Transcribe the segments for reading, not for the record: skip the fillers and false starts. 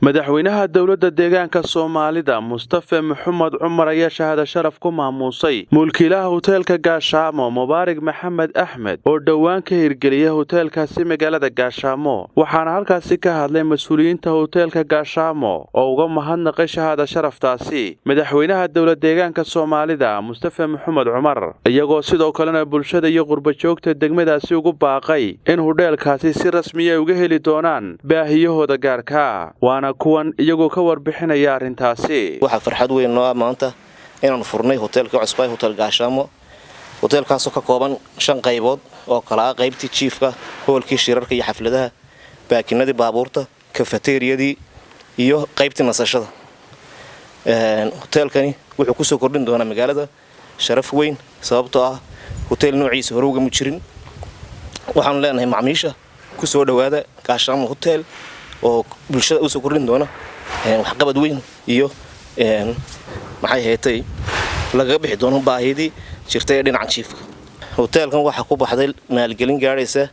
madaxweynaha dowladda deegaanka Soomaalida Mustafa Maxamed Cumar ayaa shahada sharaf ku maamuusay mulkiilaha hoteelka Gaashaamo Mubaarak Maxamed Axmed oo dhawaan ka hirgeliyay hoteelkaasi magaalada Gaashaamo waxaana halkaasi ka hadlay mas'uuliyiinta hoteelka Gaashaamo oo uga mahadnaqay shahada sharaftaasi madaxweynaha dowladda deegaanka Soomaalida Mustafa Maxamed Cumar iyagoo sidoo kalena bulshada iyo qurba joogta degmadaasi ugu baaqay in hoteelkaasi si rasmi ah uga heli doonaan baahiyahooda gaarka waana kuwan iyagoo ka warbixinaya arintaasi waxa farxad weyn noo maanta inaan furnay hoteelka cusbay hotel Gaashaamo hoteelkaas oo ka kooban 5 qaybood oo kala qaybtii chiefka hoolkii shirarka iyo xafladaha baakinadii baabuurta cafeteriadii iyo qaybtii nasashada hoteelkani wuxuu ku soo kordhin doonaa magaalada sharaf weyn sababtoo ah hotel noociisa hore uga mujirin waxaan leenahay macaamiisha ku soo dhawaada Gaashaamo hotel oo bulshada u soo kordhin doona wax qabad weyn iyo maxay heetay laga bixi doono baahidii jirtay dhinaca chiefka hoteelkan waxa ku baxday maalgelin gaaraysa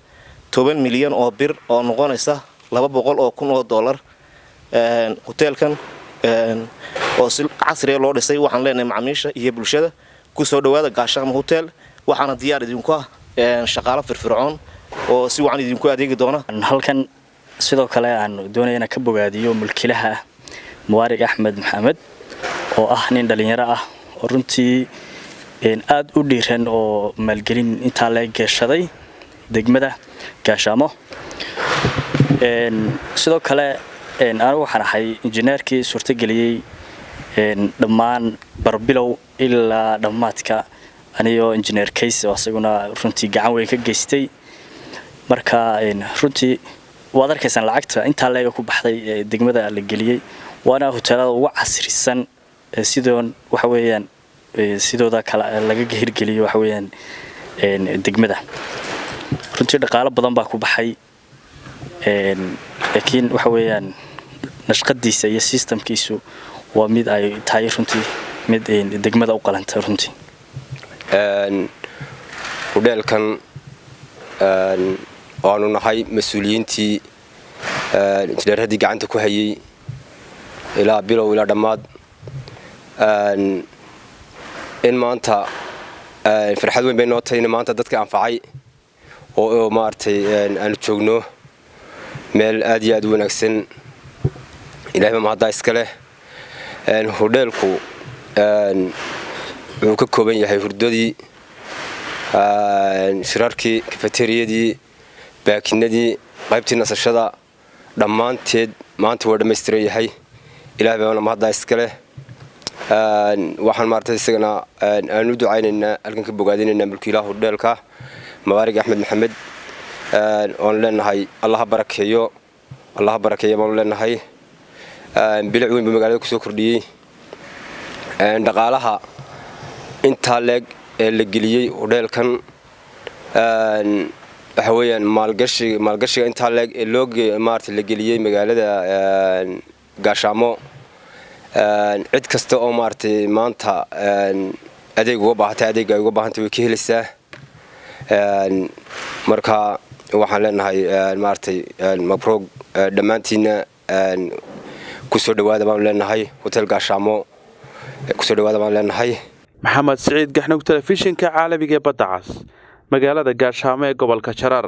10 milyan oo bir oo noqonaysa 200,000 oo dollar hoteelkan oo si casri ah loo dhisay waxaan leenahay macaamiisha iyo bulshada ku soo dhawaada Gaashaamo hotel waxaana diyaar idinku ah shaqaale firfircoon oo si wacan idinku adeegi doona halkan sidoo kale aan doonayna ka bogaadiyo mulkiilaha Mubaarak Axmed Maxamed oo ah nin dhalinyaro ah oo runtii aad u dhiiran oo maalgelin inta la gashaday degmada Gaashaamo sidoo kale anigu waxaan ahay injineerkii suurtageliyay dhammaan barbilow ilaa dhamaadka aniyo injineer Case oo asaguna runtii gacan weyn ka geystay marka runtii waad arkaysan lacagta inta leega ku baxday degmada la geliyay waana hoteelada ugu casrisan sidoon waxa weeyaan sidooda kala laga hirgeliyo waxa weeyaan degmada runtii dhaqaale badan baa ku baxay laakiin waxa weeyaan nashqadiisa iyo systemkiisu waa mid ay tahay runtii mid degmada u qalantay runtii hoteelkan waanu nahay mas'uuliyiintii injineeradii gacanta ku hayay ilaa bilow ilaa dhamaad in maanta farxad weyn bay noo tahay in maanta dadka anfacay oo maartay aan joogno meel aad iyo aad u wanaagsan ilaahay ma hadda iska leh hoteelku wuxuu ka kooban yahay hurdadii shirarkii cafeteriadii baakinadii qaybtii nasashada dhammaanteed maanta waa dhameystiran yahay ilaahay baa ma hadda iska leh waxaan maartay isagana aan u ducaynaynaa halkan ka bogaadinaynaa mulkiilaha hoteelka Mubaarak Axmed Maxamed oo leenahay Allah barakeeyo baan leenahay bilic weyn magaalada ku soo kordhiyay dhaqaalaha inta leeg la geliyay hoteelkan waxa weeyaan maalgashiga inta leeg loo maartay la geliyay magaalada Gaashaamo cid kasta oo maartay maanta adeeg uga baahantay way ka helaysaa marka waxaan leenahay maartay mabrog dhamaantiina ku soo dhawaada baan leenahay hotel Gaashaamo ku soo dhawaada baan leenahay Maxamed Saciid Gaxnug telefishinka caalamiga ee Badda Cas magaalada Gaashaamo ee gobolka Jarar